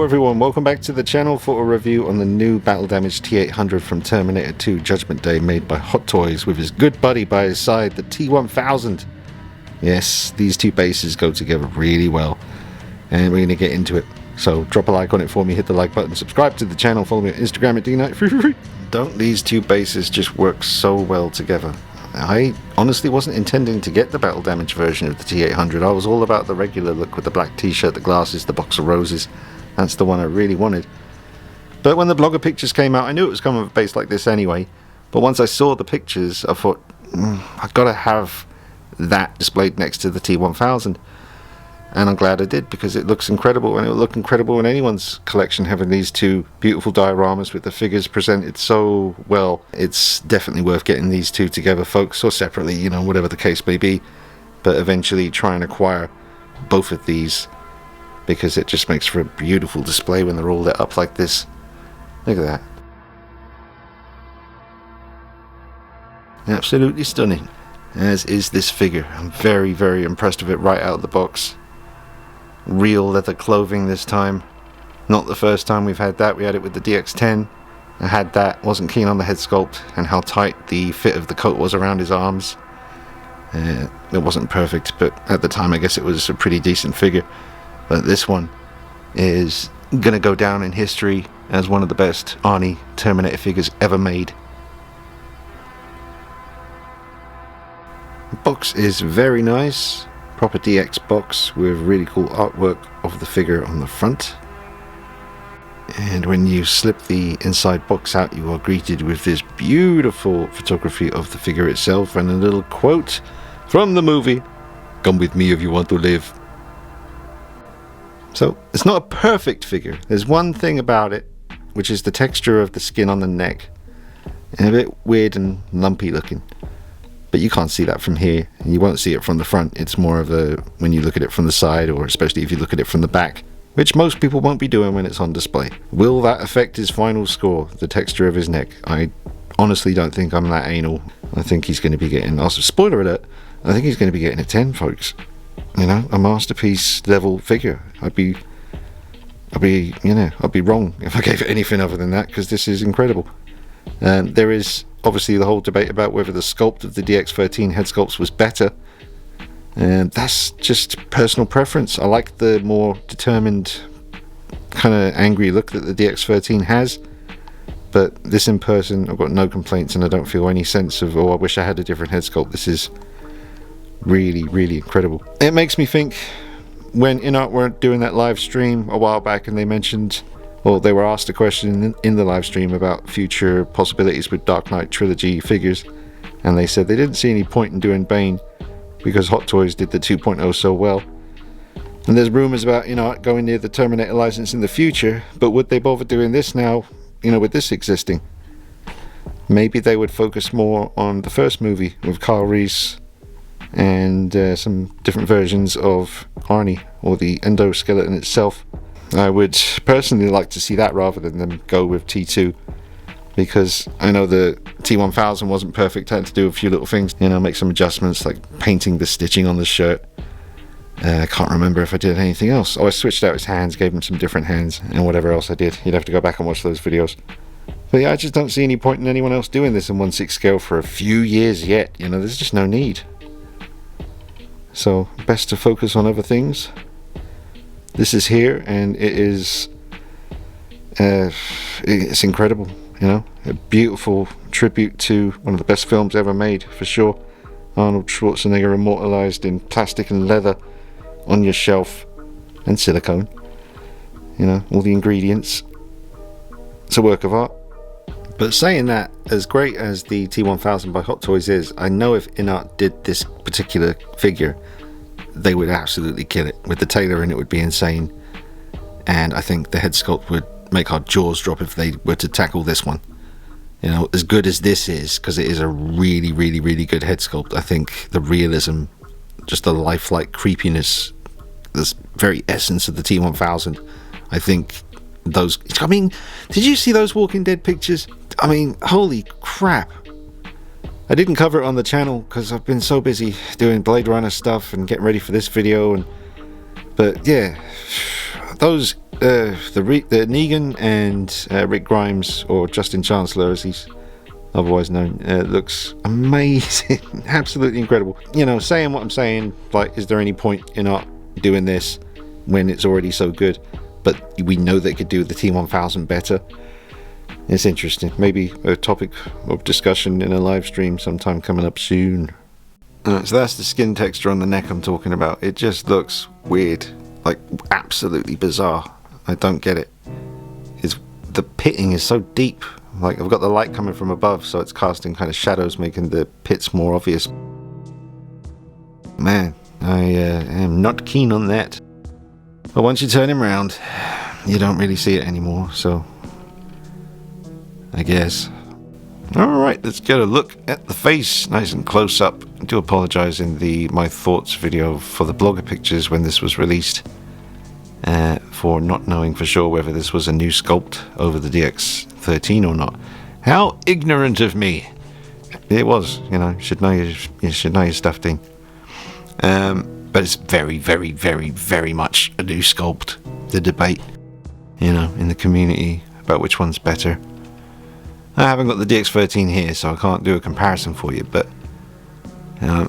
Hello everyone, welcome back to the channel for a review on the new battle damaged T800 from Terminator 2 Judgment Day, made by Hot Toys with his good buddy by his side, the T1000. Yes, these two bases go together really well, and we're going to get into it. So drop a like on it for me, hit the like button, subscribe to the channel, follow me on Instagram at T800. Don't these two bases just work so well together? I honestly wasn't intending to get the battle damage version of the T800. I was all about the regular look with the black t-shirt, the glasses, the box of roses. That's the one I really wanted. But when the blogger pictures came out, I knew it was coming with a base like this anyway. But once I saw the pictures, I thought, I've got to have that displayed next to the T1000. And I'm glad I did, because it looks incredible, and it will look incredible in anyone's collection, having these two beautiful dioramas with the figures presented so well. It's definitely worth getting these two together, folks, or separately, you know, whatever the case may be. But eventually try and acquire both of these, because it just makes for a beautiful display when they're all lit up like this. Look at that. Absolutely stunning, as is this figure. I'm very, very impressed with it right out of the box. Real leather clothing this time. Not the first time we've had that. We had it with the DX10. I had that, wasn't keen on the head sculpt and how tight the fit of the coat was around his arms. It wasn't perfect, but at the time I guess it was a pretty decent figure. But this one is gonna go down in history as one of the best Arnie Terminator figures ever made. The box is very nice. Proper DX box with really cool artwork of the figure on the front. And when you slip the inside box out, you are greeted with this beautiful photography of the figure itself and a little quote from the movie, "Come with me if you want to live." So it's not a perfect figure. There's one thing about it, which is the texture of the skin on the neck, and a bit weird and lumpy looking. But you can't see that from here, and you won't see it from the front. It's more of a, when you look at it from the side, or especially if you look at it from the back, which most people won't be doing when it's on display. Will that affect his final score, the texture of his neck? I honestly don't think I'm that anal. I think he's going to be getting, also spoiler alert, I think he's going to be getting a 10, folks. You know, a masterpiece level figure. I'd be wrong if I gave it anything other than that, because this is incredible. There is obviously the whole debate about whether the sculpt of the DX13 head sculpts was better, and that's just personal preference. I like the more determined, kind of angry look that the DX13 has, but this in person, I've got no complaints, and I don't feel any sense of, oh, I wish I had a different head sculpt. This is really, really incredible. It makes me think, when InArt were doing that live stream a while back, and they mentioned, well, they were asked a question in the live stream about future possibilities with Dark Knight trilogy figures, and they said they didn't see any point in doing Bane because Hot Toys did the 2.0 so well. And there's rumors about, you know, going near the Terminator license in the future, but would they bother doing this now, you know, with this existing? Maybe they would focus more on the first movie with Kyle Reese and some different versions of Arnie, or the endoskeleton itself. I would personally like to see that rather than them go with T2, because I know the T1000 wasn't perfect. I had to do a few little things, you know, make some adjustments like painting the stitching on the shirt. I can't remember if I did anything else. Oh, I switched out his hands, gave him some different hands, and whatever else I did. You'd have to go back and watch those videos. But yeah, I just don't see any point in anyone else doing this in 1/6 scale for a few years yet. You know, there's just no need. So best to focus on other things. This is here, and it is it's incredible, you know, a beautiful tribute to one of the best films ever made, for sure. Arnold Schwarzenegger immortalized in plastic and leather on your shelf, and silicone, you know, all the ingredients. It's a work of art. But saying that, as great as the T1000 by Hot Toys is, I know if InArt did this particular figure, they would absolutely kill it. With the tailor in, it would be insane, and I think the head sculpt would make our jaws drop if they were to tackle this one. You know, as good as this is, because it is a really, really, really good head sculpt, I think the realism, just the lifelike creepiness, this very essence of the T1000, I think those, I mean, did you see those Walking Dead pictures? I mean, holy crap. I didn't cover it on the channel because I've been so busy doing Blade Runner stuff and getting ready for this video, but yeah, those the Negan and Rick Grimes, or Justin Chancellor as he's otherwise known, looks amazing. Absolutely incredible. You know, saying what I'm saying, like, is there any point in not doing this when it's already so good? But we know they could do the T1000 better. It's interesting. Maybe a topic of discussion in a live stream sometime coming up soon. So that's the skin texture on the neck I'm talking about. It just looks weird, like absolutely bizarre. I don't get it. The pitting is so deep. Like, I've got the light coming from above, so it's casting kind of shadows, making the pits more obvious. Man, I am not keen on that. But once you turn him around, you don't really see it anymore, so I guess. Alright, let's get a look at the face, nice and close up. I do apologise in the My Thoughts video for the blogger pictures when this was released, for not knowing for sure whether this was a new sculpt over the DX13 or not. How ignorant of me! It was, you know, you should know your stuff, Dean. But it's very, very, very, very much a new sculpt. The debate, you know, in the community about which one's better. I haven't got the DX13 here, so I can't do a comparison for you, but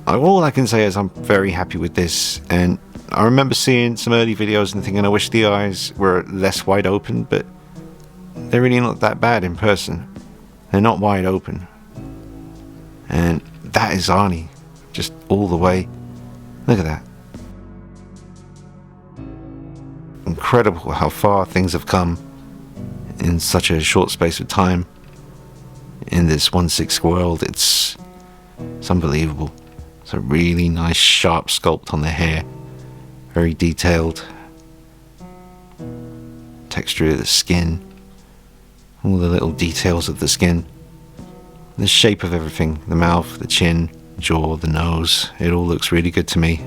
all I can say is I'm very happy with this. And I remember seeing some early videos and thinking I wish the eyes were less wide open, but they're really not that bad in person. They're not wide open. And that is Arnie, just all the way. Look at that. Incredible how far things have come in such a short space of time. In this 1/6 world, it's unbelievable. It's a really nice sharp sculpt on the hair, very detailed. Texture of the skin, all the little details of the skin, the shape of everything, the mouth, the chin, jaw, the nose, it all looks really good to me.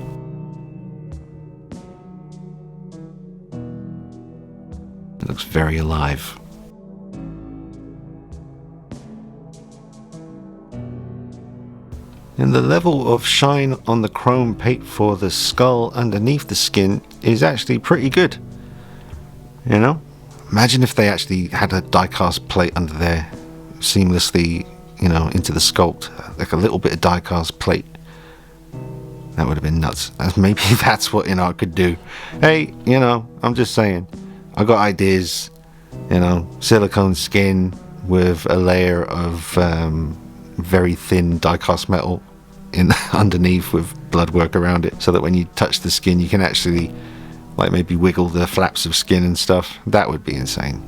It looks very alive. And the level of shine on the chrome paint for the skull underneath the skin is actually pretty good. You know? Imagine if they actually had a die-cast plate under there, seamlessly, you know, into the sculpt, like a little bit of die-cast plate. That would have been nuts. Maybe that's what InArt could do. Hey, you know, I'm just saying, I got ideas. You know, silicone skin with a layer of very thin die-cast metal in underneath with blood work around it, so that when you touch the skin you can actually, like, maybe wiggle the flaps of skin and stuff. That would be insane.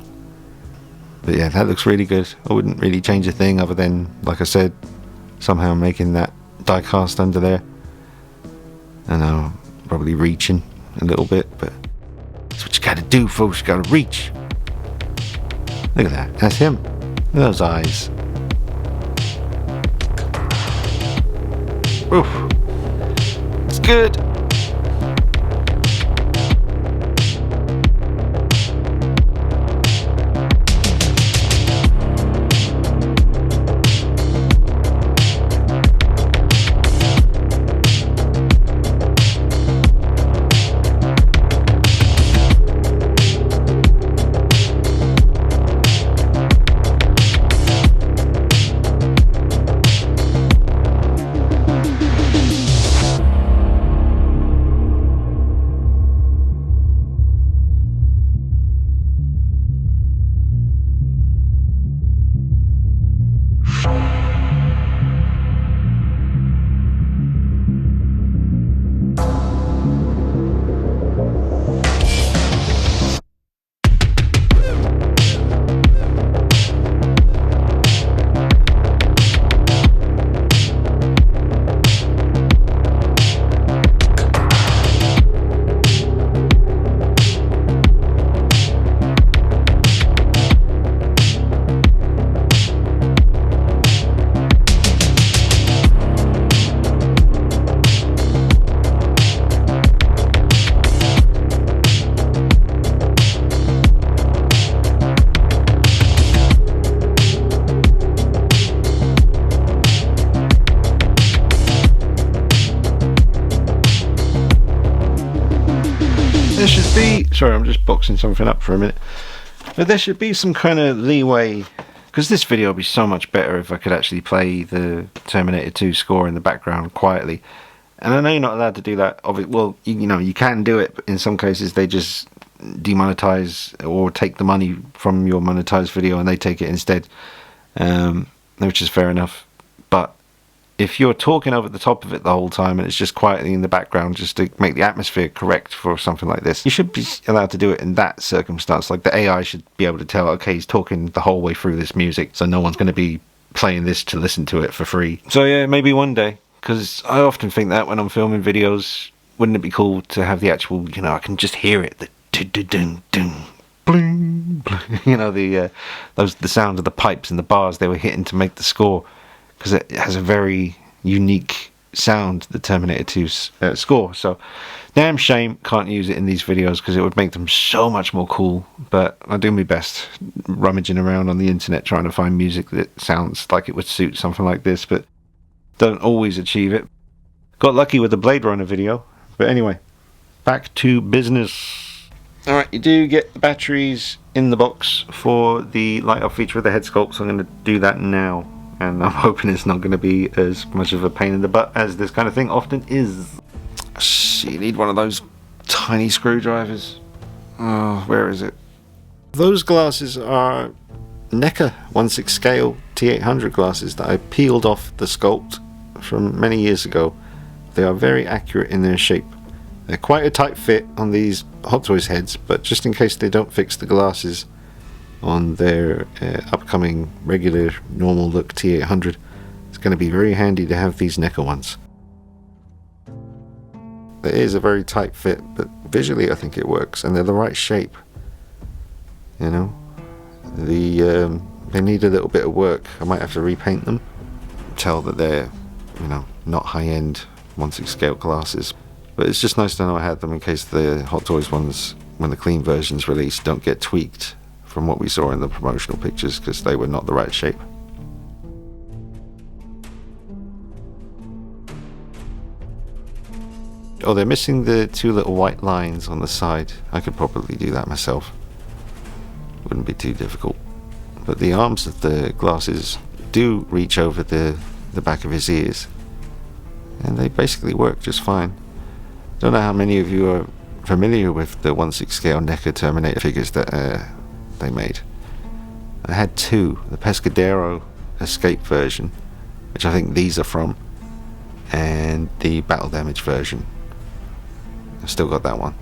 But yeah, that looks really good. I wouldn't really change a thing other than, like I said, somehow making that die cast under there. I know, probably reaching a little bit, but that's what you gotta do, folks. You gotta reach. Look at that. That's him. Look at those eyes. Oof. It's good. there should be, sorry, I'm just boxing something up for a minute, but there should be some kind of leeway, because this video would be so much better if I could actually play the Terminator 2 score in the background quietly. And I know you're not allowed to do that. Well, you know, you can do it, but in some cases they just demonetize or take the money from your monetized video and they take it instead, which is fair enough. But if you're talking over the top of it the whole time and it's just quietly in the background just to make the atmosphere correct for something like this, you should be allowed to do it in that circumstance. Like the AI should be able to tell, okay, he's talking the whole way through this music, so no one's going to be playing this to listen to it for free. So yeah, maybe one day, because I often think that when I'm filming videos, wouldn't it be cool to have the actual, you know, I can just hear it, the bling, bling, you know, the sound of the pipes and the bars they were hitting to make the score, because it has a very unique sound, the Terminator 2's score. So damn shame can't use it in these videos, because it would make them so much more cool. But I do my best rummaging around on the internet trying to find music that sounds like it would suit something like this, but don't always achieve it. Got lucky with the Blade Runner video. But anyway, back to business. Alright, you do get the batteries in the box for the light up feature of the head sculpt, so I'm going to do that now. And I'm hoping it's not going to be as much of a pain in the butt as this kind of thing often is. You need one of those tiny screwdrivers. Oh, where is it? Those glasses are NECA 1/6 scale T800 glasses that I peeled off the sculpt from many years ago. They are very accurate in their shape. They're quite a tight fit on these Hot Toys heads, but just in case they don't fix the glasses on their upcoming regular normal look T800, it's going to be very handy to have these NECA ones. It is a very tight fit, but visually I think it works, and they're the right shape. You know, they need a little bit of work. I might have to repaint them. Tell that they're, you know, not high-end 1/6 scale glasses. But it's just nice to know I had them in case the Hot Toys ones, when the clean version's released, don't get tweaked from what we saw in the promotional pictures, because they were not the right shape. Oh, they're missing the two little white lines on the side. I could probably do that myself. Wouldn't be too difficult. But the arms of the glasses do reach over the back of his ears, and they basically work just fine. Don't know how many of you are familiar with the 1/6 scale NECA Terminator figures that they made. I had two, the Pescadero Escape version, which I think these are from, and the Battle Damage version. I've still got that one.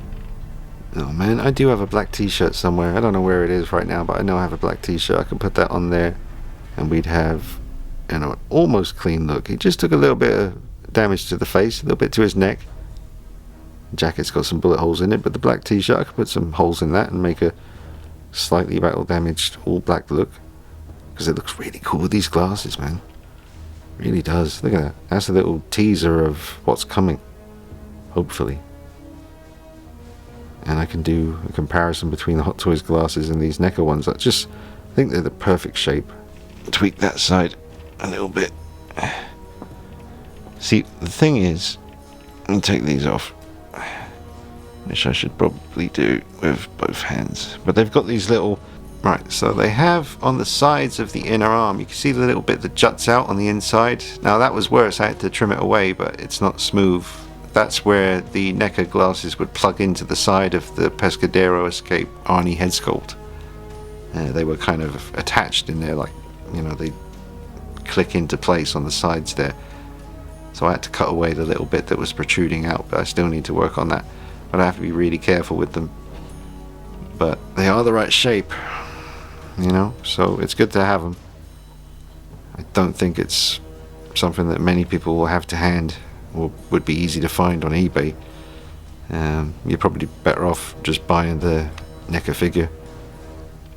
Oh man, I do have a black t-shirt somewhere. I don't know where it is right now, but I know I have a black t-shirt. I can put that on there and we'd have, you know, an almost clean look. He just took a little bit of damage to the face, a little bit to his neck. The jacket's got some bullet holes in it, but the black t-shirt, I could put some holes in that and make a slightly battle damaged all black look, because it looks really cool with these glasses, man. It really does. Look at that. That's a little teaser of what's coming, hopefully. And I can do a comparison between the Hot Toys glasses and these NECA ones. I think they're the perfect shape. Tweak that side a little bit. See, the thing is, let me take these off, which I should probably do with both hands. But they've got these little, right, so they have on the sides of the inner arm, you can see the little bit that juts out on the inside. Now that was worse, I had to trim it away, but it's not smooth. That's where the NECA glasses would plug into the side of the Pescadero Escape Arnie head sculpt. They were kind of attached in there, like, you know, they click into place on the sides there. So I had to cut away the little bit that was protruding out, but I still need to work on that. But I have to be really careful with them. But they are the right shape, you know, so it's good to have them. I don't think it's something that many people will have to hand or would be easy to find on eBay. You're probably better off just buying the NECA figure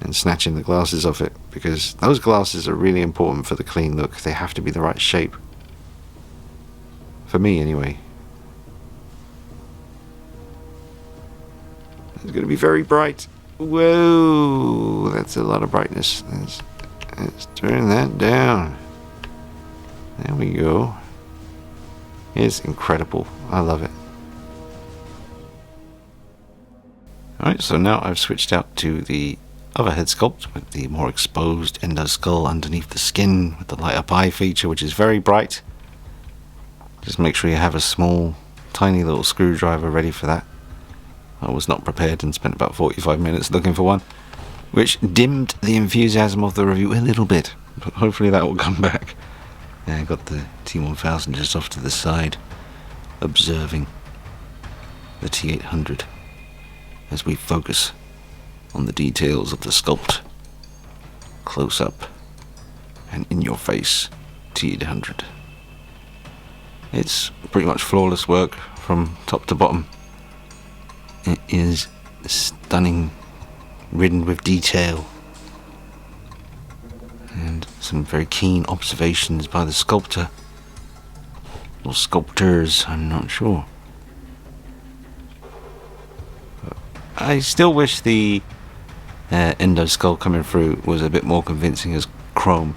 and snatching the glasses off it, because those glasses are really important for the clean look. They have to be the right shape. For me, anyway. It's going to be very bright. Whoa, that's a lot of brightness. Let's turn that down. There we go. It's incredible. I love it. Alright, so now I've switched out to the other head sculpt with the more exposed endoskull underneath the skin with the light up eye feature, which is very bright. Just make sure you have a small, tiny little screwdriver ready for that. I was not prepared and spent about 45 minutes looking for one, which dimmed the enthusiasm of the review a little bit, but hopefully that will come back. Yeah, I got the T1000 just off to the side, observing the T800 as we focus on the details of the sculpt. Close up and in your face, T800. It's pretty much flawless work from top to bottom. It is stunning, ridden with detail, and some very keen observations by the sculptor, or sculptors, I'm not sure. I still wish the endoskull coming through was a bit more convincing as chrome,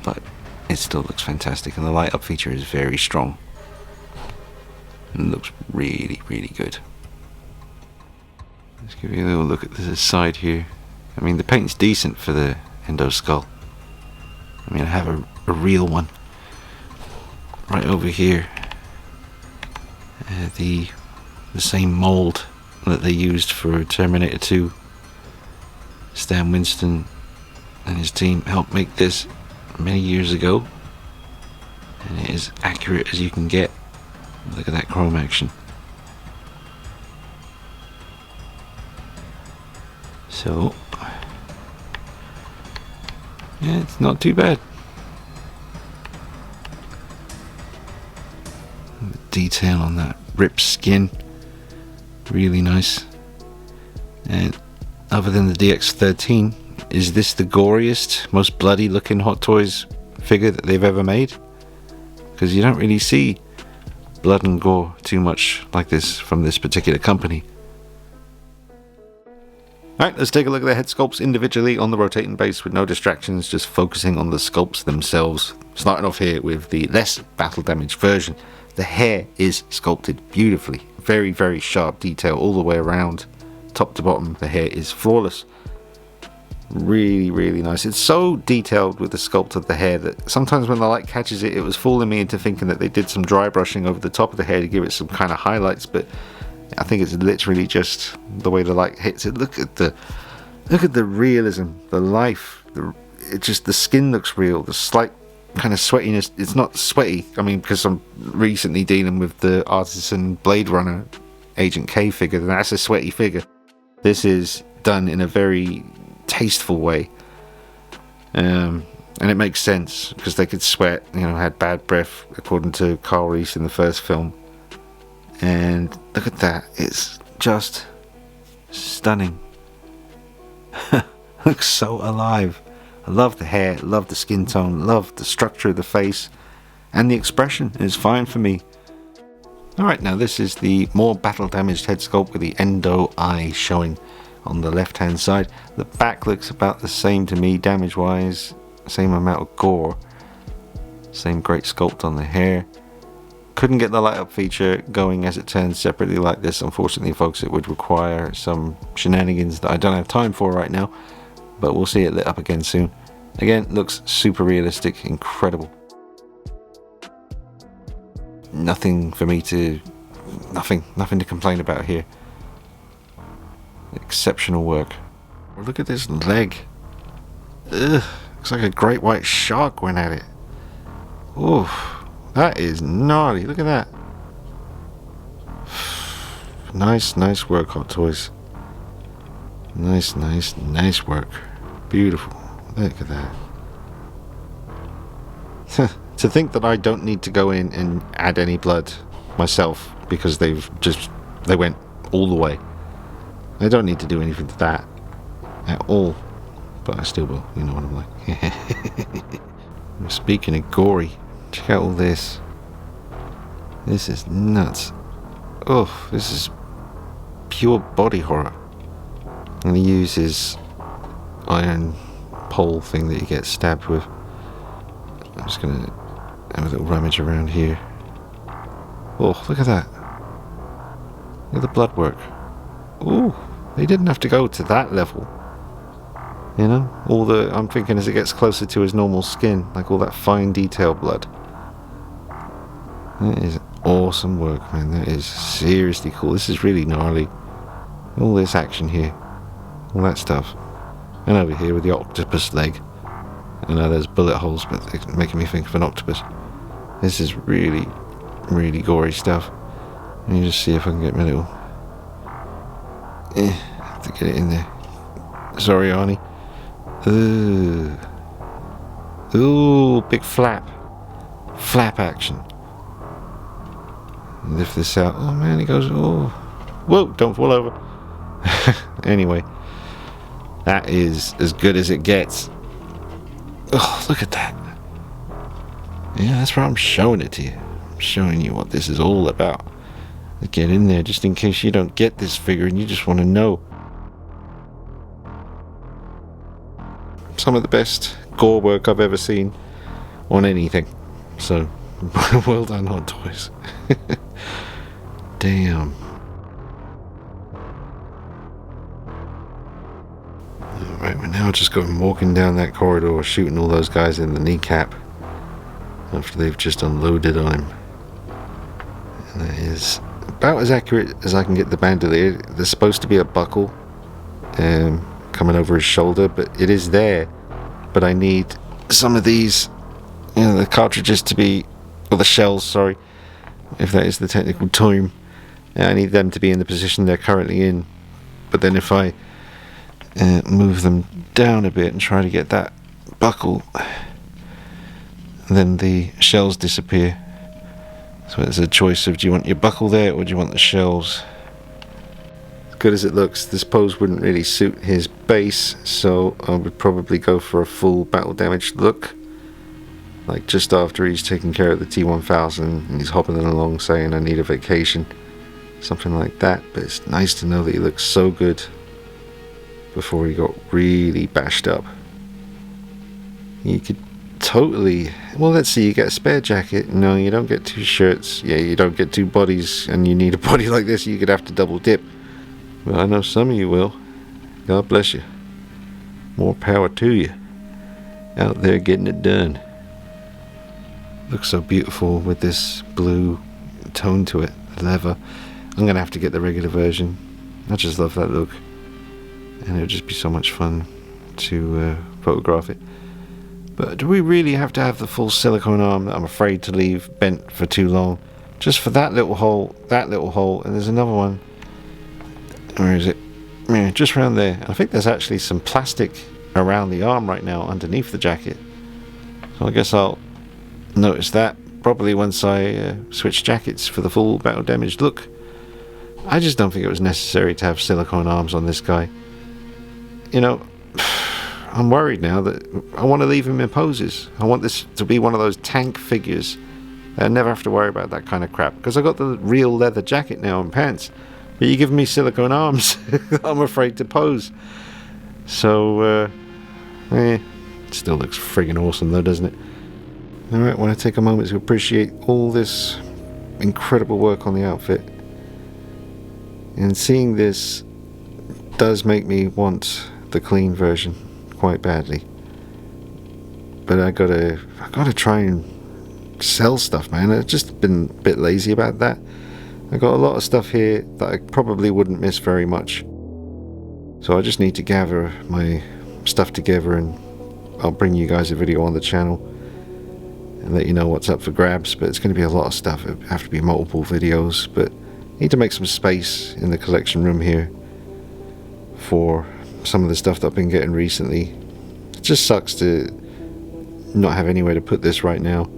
but it still looks fantastic, and the light up feature is very strong and looks really, really good. Let's give you a little look at the side here. I mean, the paint's decent for the endoskull. I mean, I have a real one right over here. The same mold that they used for Terminator 2. Stan Winston and his team helped make this many years ago, and it is accurate as you can get. Look at that chrome action. So yeah, it's not too bad. The detail on that ripped skin, really nice. And other than the DX13, is this the goriest, most bloody looking Hot Toys figure that they've ever made? Because you don't really see blood and gore too much like this from this particular company. Alright, let's take a look at the head sculpts individually on the rotating base with no distractions, just focusing on the sculpts themselves. Starting off here with the less battle damaged version. The hair is sculpted beautifully. Very, very sharp detail all the way around. Top to bottom, the hair is flawless. Really, really nice. It's so detailed with the sculpt of the hair that sometimes when the light catches it, it was fooling me into thinking that they did some dry brushing over the top of the hair to give it some kind of highlights, but I think it's literally just the way the light hits it. Look at the realism, the life. The skin looks real. The slight kind of sweatiness. It's not sweaty. I mean, because I'm recently dealing with the Artisan Blade Runner Agent K figure, and that's a sweaty figure. This is done in a very tasteful way, and it makes sense because they could sweat. Had bad breath, according to Carl Reese in the first film. And look at that, it's just stunning. Looks so alive. I love the hair, love the skin tone, love the structure of the face, and the expression is fine for me. Alright, now this is the more battle damaged head sculpt with the endo eye showing on the left hand side. The back looks about the same to me damage wise, same amount of gore, same great sculpt on the hair. Couldn't get the light up feature going as it turns separately like this, unfortunately folks. It would require some shenanigans that I don't have time for right now, but we'll see it lit up again soon. Again, looks super realistic, incredible. Nothing to complain about here. Exceptional work. Look at this leg. Ugh, looks like a great white shark went at it. Oof. That is gnarly. Look at that. Nice work, Hot Toys. Nice work. Beautiful. Look at that. To think that I don't need to go in and add any blood myself because they went all the way. I don't need to do anything to that at all. But I still will. You know what I'm like. Speaking of gory, check out all this. This is nuts. Oh, this is pure body horror. And he uses iron pole thing that you get stabbed with. I'm just gonna have a little rummage around here. Oh, look at that. Look at the blood work. Ooh, They didn't have to go to that level. You know, I'm thinking as it gets closer to his normal skin, like all that fine detail blood. That is awesome work, man. That is seriously cool. This is really gnarly. All this action here, all that stuff. And over here with the octopus leg. I know there's bullet holes, but they're making me think of an octopus. This is really, really gory stuff. Let me just see if I can get my little... have to get it in there. Sorry, Arnie. Ooh, big flap. Flap action. Lift this out. Oh man, he goes, oh. Whoa, don't fall over. Anyway, that is as good as it gets. Oh, look at that. Yeah, that's why I'm showing it to you. I'm showing you what this is all about. Get in there just in case you don't get this figure and you just want to know. Some of the best gore work I've ever seen on anything. So, well done, Hot Toys. Damn. Alright, we're now just going walking down that corridor, shooting all those guys in the kneecap after they've just unloaded on him. And that is about as accurate as I can get the bandolier. There's supposed to be a buckle coming over his shoulder, but it is there. But I need some of these, the cartridges to be, or the shells, sorry, if that is the technical term. I need them to be in the position they're currently in. But then if I move them down a bit and try to get that buckle, then the shells disappear. So it's a choice of, do you want your buckle there or do you want the shells? As good as it looks, this pose wouldn't really suit his base, so I would probably go for a full battle damaged look, like just after he's taken care of the T1000 and he's hopping along saying I need a vacation, something like that. But it's nice to know that he looks so good before he got really bashed up. You could totally, well, let's see, you get a spare jacket. No, you don't get 2 shirts. Yeah, you don't get 2 bodies, and you need a body like this, you could have to double dip. But I know some of you will. God bless you. More power to you. Out there getting it done. Looks so beautiful with this blue tone to it, leather. I'm gonna have to get the regular version. I just love that look, and it would just be so much fun to photograph it. But do we really have to have the full silicone arm that I'm afraid to leave bent for too long? Just for that little hole, and there's another one. Where is it? Yeah, just around there. I think there's actually some plastic around the arm right now underneath the jacket. So I guess I'll notice that probably once I switch jackets for the full battle damaged look. I just don't think it was necessary to have silicone arms on this guy. I'm worried now that I want to leave him in poses. I want this to be one of those tank figures. I never have to worry about that kind of crap, because I got the real leather jacket now and pants. But you give me silicone arms, I'm afraid to pose. So, it still looks friggin' awesome though, doesn't it? Alright, I want to take a moment to appreciate all this incredible work on the outfit. And seeing this does make me want the clean version quite badly. But I gotta try and sell stuff, man. I've just been a bit lazy about that. I got a lot of stuff here that I probably wouldn't miss very much. So I just need to gather my stuff together, and I'll bring you guys a video on the channel and let you know what's up for grabs. But it's going to be a lot of stuff. It'll have to be multiple videos, but I need to make some space in the collection room here for some of the stuff that I've been getting recently. It just sucks to not have anywhere to put this right now.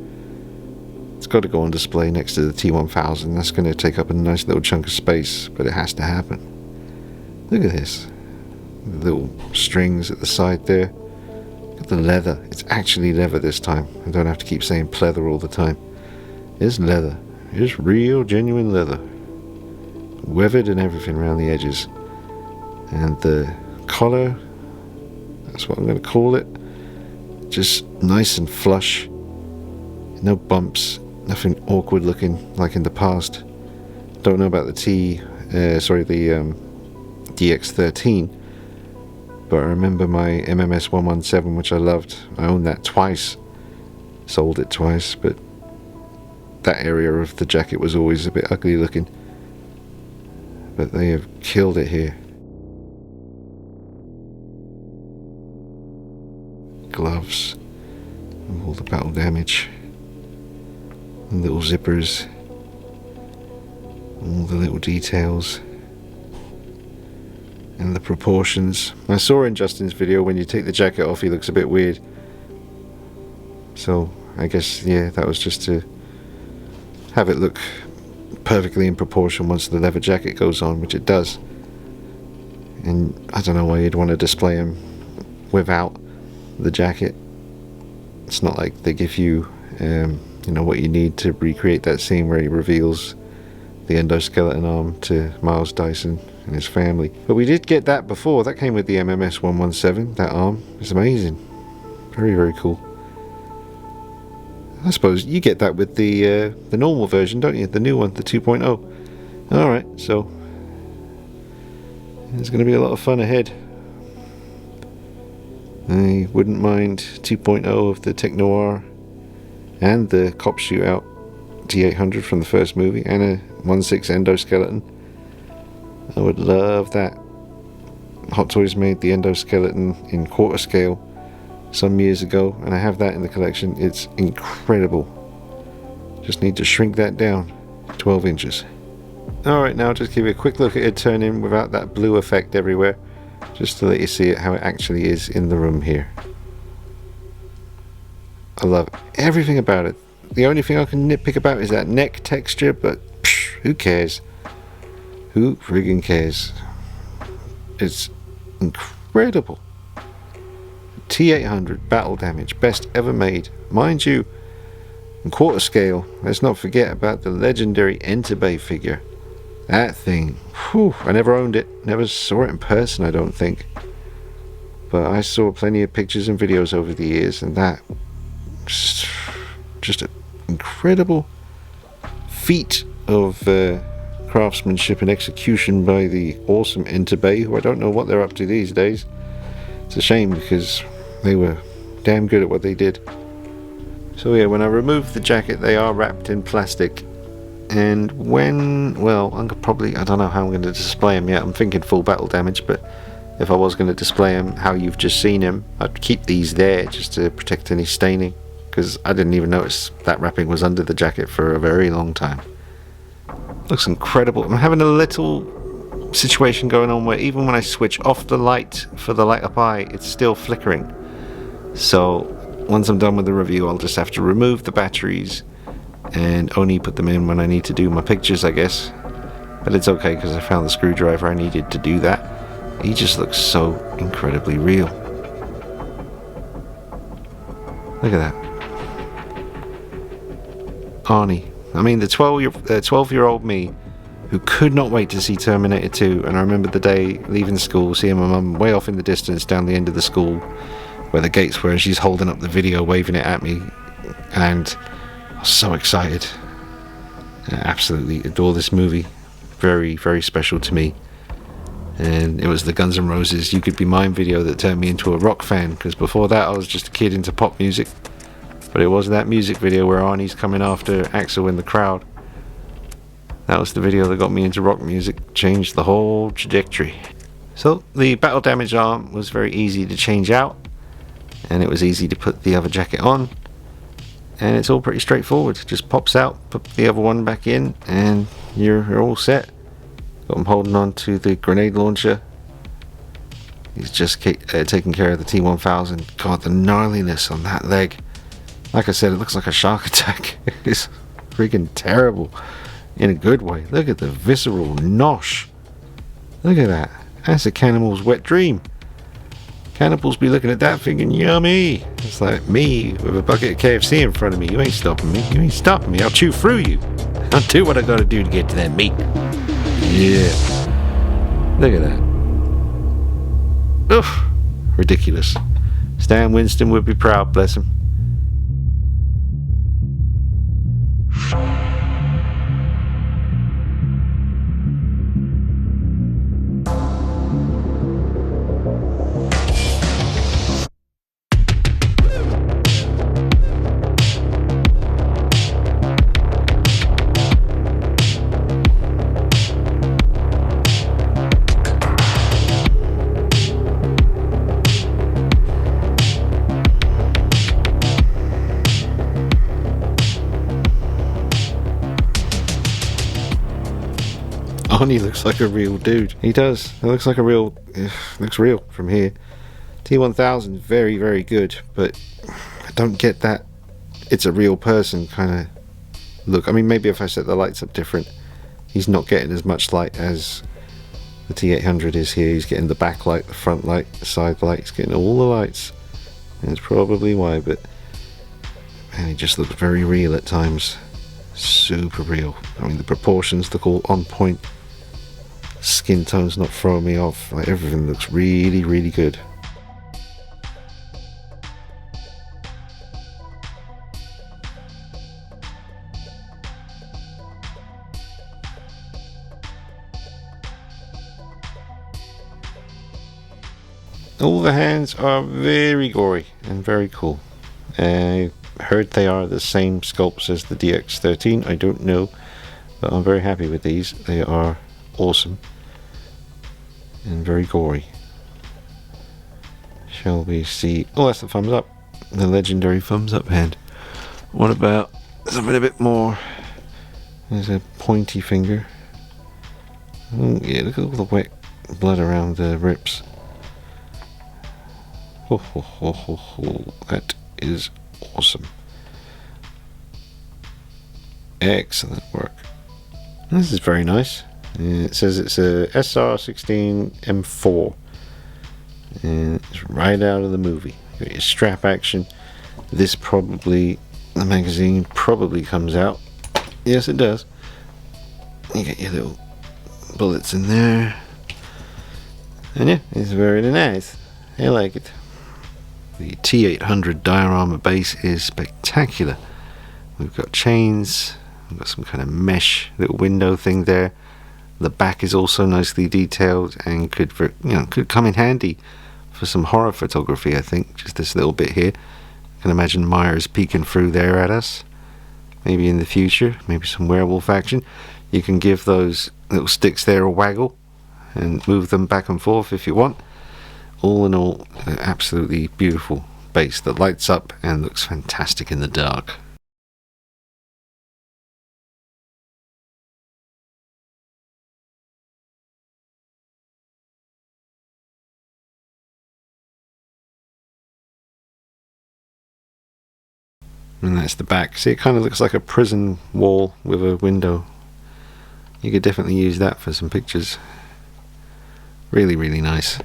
It's got to go on display next to the T1000. That's going to take up a nice little chunk of space, but it has to happen. Look at this. The little strings at the side there. Look at the leather. It's actually leather this time. I don't have to keep saying pleather all the time. It's leather. It's real, genuine leather. Weathered and everything around the edges. And the collar, that's what I'm going to call it. Just nice and flush. No bumps. Nothing awkward looking like in the past. Don't know about the DX13. But I remember my MMS 117, which I loved. I owned that twice. Sold it twice, but that area of the jacket was always a bit ugly looking. But they have killed it here. Gloves, all the battle damage, and little zippers, all the little details, and the proportions. I saw in Justin's video when you take the jacket off he looks a bit weird. So I guess, yeah, that was just to have it look perfectly in proportion once the leather jacket goes on, which it does. And I don't know why you'd want to display him without the jacket. It's not like they give you what you need to recreate that scene where he reveals the endoskeleton arm to Miles Dyson and his family. But we did get that before. That came with the MMS 117. That arm is amazing. Very, very cool. I suppose you get that with the normal version, don't you? The new one, the 2.0. Alright, so there's going to be a lot of fun ahead. I wouldn't mind 2.0 of the Tech Noir and the cop shootout T800 from the first movie, and a 1/6 endoskeleton. I would love that. Hot Toys made the endoskeleton in quarter scale some years ago, and I have that in the collection. It's incredible. Just need to shrink that down 12 inches. Alright, now just give you a quick look at it turn in without that blue effect everywhere, just to let you see it how it actually is in the room here. I love everything about it. The only thing I can nitpick about is that neck texture, but who cares? Who friggin' cares? It's incredible. T800 battle damage, best ever made. Mind you, in quarter scale, let's not forget about the legendary Enterbay figure. That thing, whew, I never owned it, never saw it in person, I don't think. But I saw plenty of pictures and videos over the years, and that just an incredible feat of craftsmanship and execution by the awesome Enterbay, who I don't know what they're up to these days. It's a shame because they were damn good at what they did. So yeah, when I remove the jacket, they are wrapped in plastic. And when, well, I don't know how I'm going to display them yet. I'm thinking full battle damage, but if I was going to display them how you've just seen them, I'd keep these there just to protect any staining, because I didn't even notice that wrapping was under the jacket for a very long time. Looks incredible. I'm having a little situation going on where even when I switch off the light for the light up eye, it's still flickering. So once I'm done with the review, I'll just have to remove the batteries and only put them in when I need to do my pictures, I guess. But it's okay because I found the screwdriver I needed to do that. He just looks so incredibly real. Look at that. Arnie. I mean, the 12-year-old me who could not wait to see Terminator 2, and I remember the day leaving school, seeing my mum way off in the distance down the end of the school where the gates were, and she's holding up the video, waving it at me, and I was so excited. I absolutely adore this movie. Very, very special to me. And it was the Guns N' Roses You Could Be Mine video that turned me into a rock fan, because before that I was just a kid into pop music. But it was that music video where Arnie's coming after Axel in the crowd. That was the video that got me into rock music, changed the whole trajectory. So the battle damage arm was very easy to change out, and it was easy to put the other jacket on, and it's all pretty straightforward. Just pops out, put the other one back in, and you're all set. Got him holding on to the grenade launcher. He's just taking care of the T1000. God, the gnarliness on that leg. Like I said, it looks like a shark attack. It's freaking terrible. In a good way. Look at the visceral nosh. Look at that. That's a cannibal's wet dream. Cannibals be looking at that thinking, yummy. It's like me with a bucket of KFC in front of me. You ain't stopping me. You ain't stopping me. I'll chew through you. I'll do what I gotta do to get to that meat. Yeah. Look at that. Oof. Ridiculous. Stan Winston would be proud, bless him. Arnie looks like a real dude. He does. It looks like a real... looks real from here. T1000, very, very good, but I don't get that it's a real person kind of look. I mean, maybe if I set the lights up different, he's not getting as much light as the T800 is here. He's getting the back light, the front light, the side light. He's getting all the lights, and it's probably why, but man, he just looks very real at times. Super real. I mean, the proportions look all on point. Skin tone's not throwing me off. Like, everything looks really, really good. All the hands are very gory and very cool. I heard they are the same sculpts as the DX13. I don't know, but I'm very happy with these. They are awesome and very gory. Shall we see? Oh, that's the thumbs up. The legendary thumbs up hand. What about something a bit more? There's a pointy finger. Oh yeah, look at all the wet blood around the ribs. Ho, ho, ho, ho, ho. That is awesome. Excellent work. This is very nice. It says it's a SR16 M4, and it's right out of the movie. Got your strap action. This probably, the magazine probably comes out. Yes, it does. You get your little bullets in there, and yeah, it's very nice. I like it. The T800 diorama base is spectacular. We've got chains, we've got some kind of mesh little window thing there. The back is also nicely detailed and could come in handy for some horror photography, I think. Just this little bit here. I can imagine Myers peeking through there at us. Maybe in the future, maybe some werewolf action. You can give those little sticks there a waggle and move them back and forth if you want. All in all, an absolutely beautiful base that lights up and looks fantastic in the dark. And that's the back. See, it kind of looks like a prison wall with a window. You could definitely use that for some pictures. Really, really nice.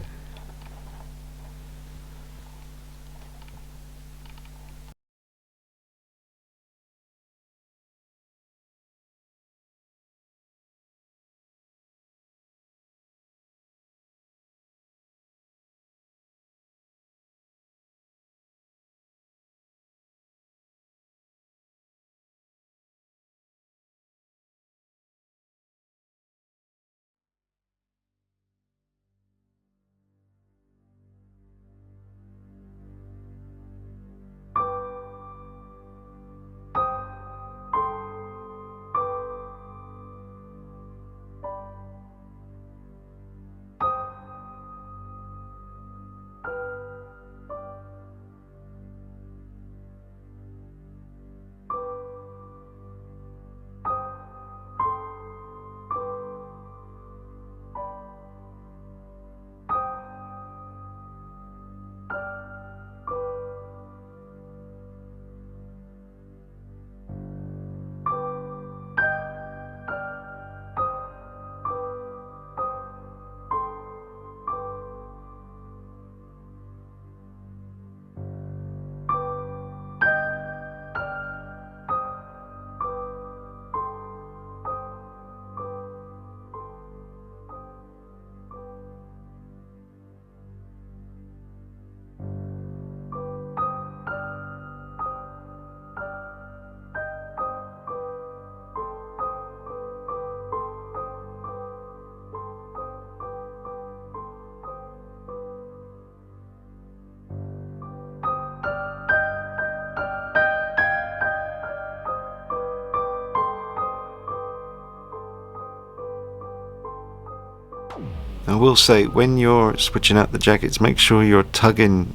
I will say, when you're switching out the jackets, make sure you're tugging,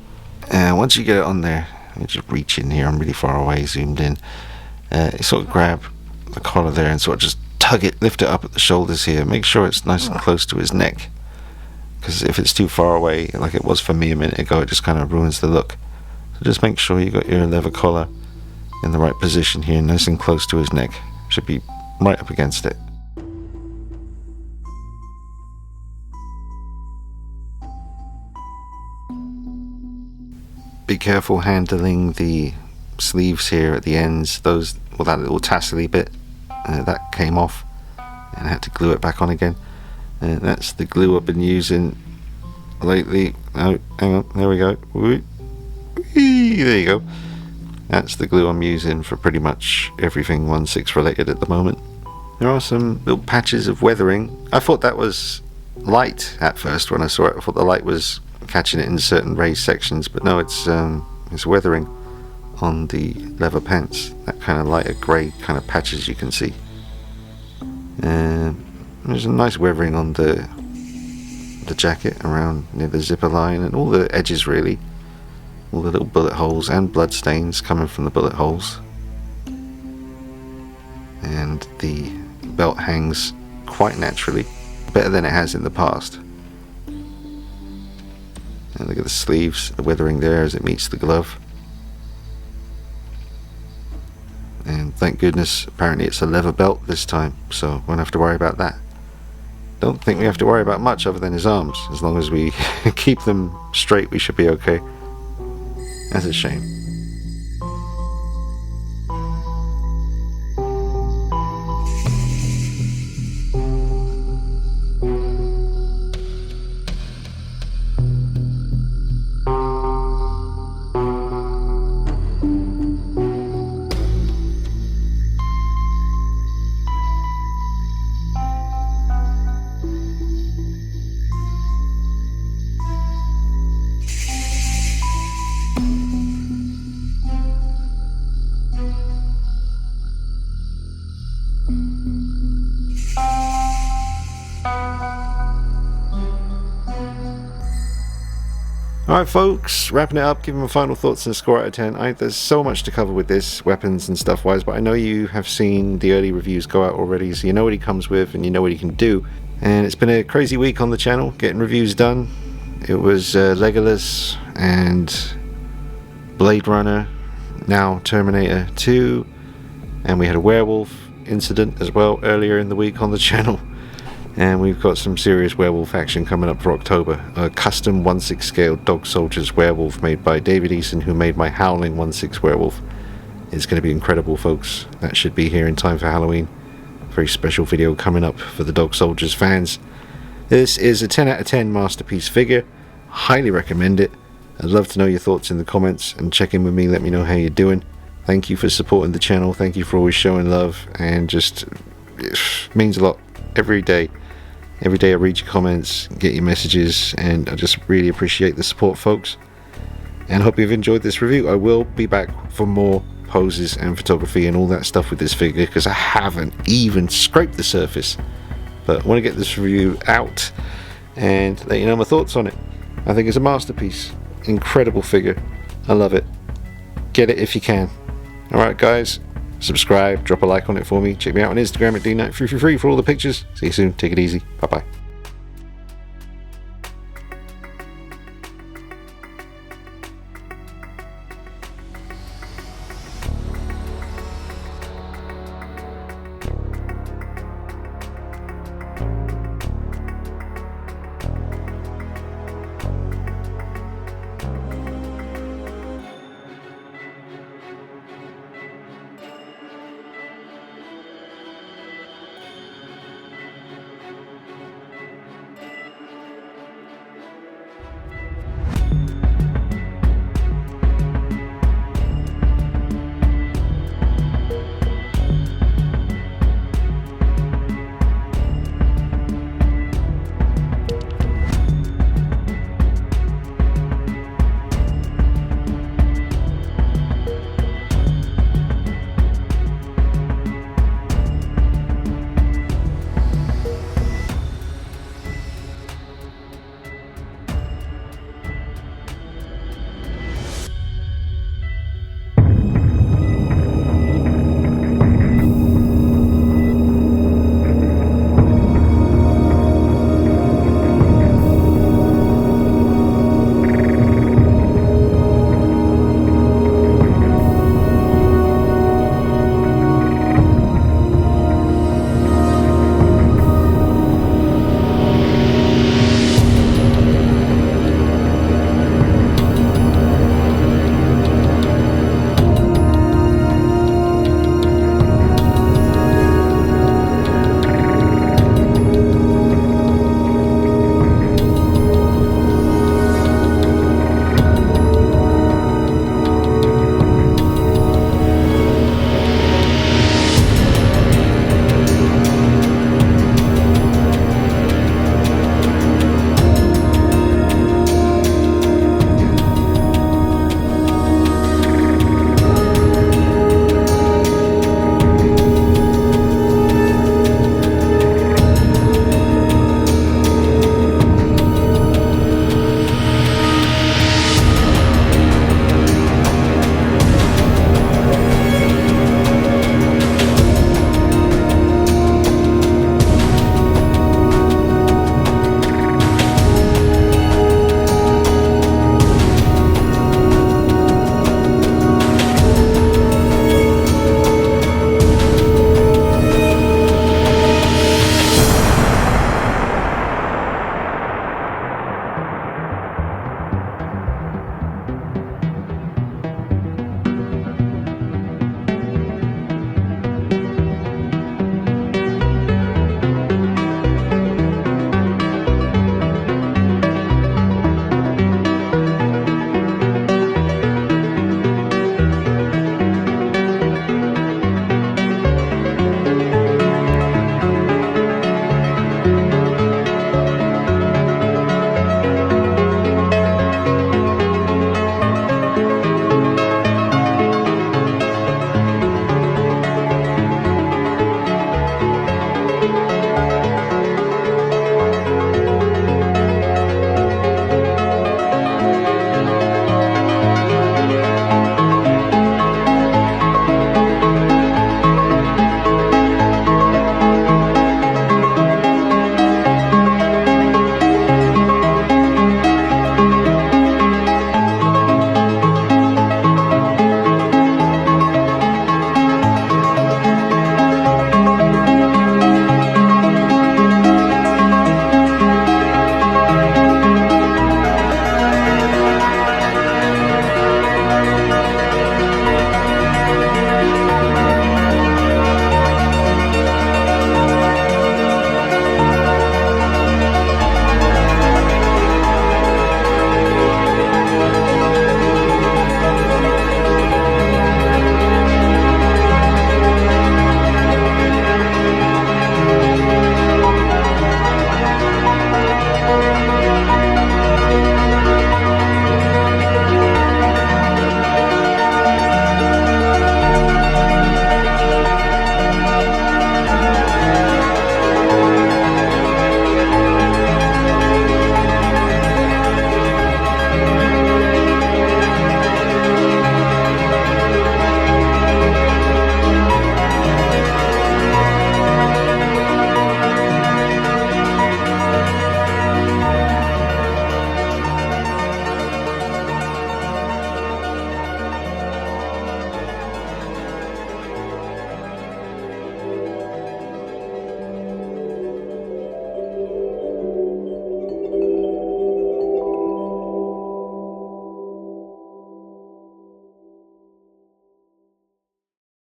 once you get it on there, let me just reach in here, I'm really far away, zoomed in, you sort of grab the collar there and sort of just tug it, lift it up at the shoulders here. Make sure it's nice and close to his neck, because if it's too far away, like it was for me a minute ago, it just kind of ruins the look. So just make sure you got your leather collar in the right position here, nice and close to his neck. Should be right up against it. Be careful handling the sleeves here at the ends. Those, well, that little tassely bit that came off, and I had to glue it back on again. And that's the glue I've been using lately. Oh, hang on, there we go. Whee, there you go. That's the glue I'm using for pretty much everything 1/6 related at the moment. There are some little patches of weathering. I thought that was light at first when I saw it. I thought the light was catching it in certain raised sections, but no, it's weathering on the leather pants. That kind of lighter grey kind of patches you can see. And there's a nice weathering on the jacket around near the zipper line and all the edges really. All the little bullet holes and blood stains coming from the bullet holes. And the belt hangs quite naturally, better than it has in the past. And look at the sleeves, the weathering there as it meets the glove. And thank goodness, apparently it's a leather belt this time, so won't have to worry about that. Don't think we have to worry about much other than his arms. As long as we keep them straight, we should be okay. That's a shame. Alright folks, wrapping it up, giving my final thoughts and a score out of 10. There's so much to cover with this, weapons and stuff wise, but I know you have seen the early reviews go out already, so you know what he comes with and you know what he can do. And it's been a crazy week on the channel, getting reviews done. It was Legolas and Blade Runner, now Terminator 2, and we had a werewolf incident as well earlier in the week on the channel. And we've got some serious werewolf action coming up for October. A custom 1/6 scale Dog Soldiers werewolf made by David Eason, who made my Howling 1/6 werewolf. It's going to be incredible, folks. That should be here in time for Halloween. Very special video coming up for the Dog Soldiers fans. This is a 10 out of 10 masterpiece figure. Highly recommend it. I'd love to know your thoughts in the comments, and check in with me, let me know how you're doing. Thank you for supporting the channel. Thank you for always showing love, and just it means a lot every day. Every day I read your comments, get your messages, and I just really appreciate the support, folks. And I hope you've enjoyed this review. I will be back for more poses and photography and all that stuff with this figure, because I haven't even scraped the surface. But I want to get this review out and let you know my thoughts on it. I think it's a masterpiece. Incredible figure. I love it. Get it if you can. Alright guys, subscribe, drop a like on it for me. Check me out on Instagram at D9333 for all the pictures. See you soon. Take it easy. Bye bye.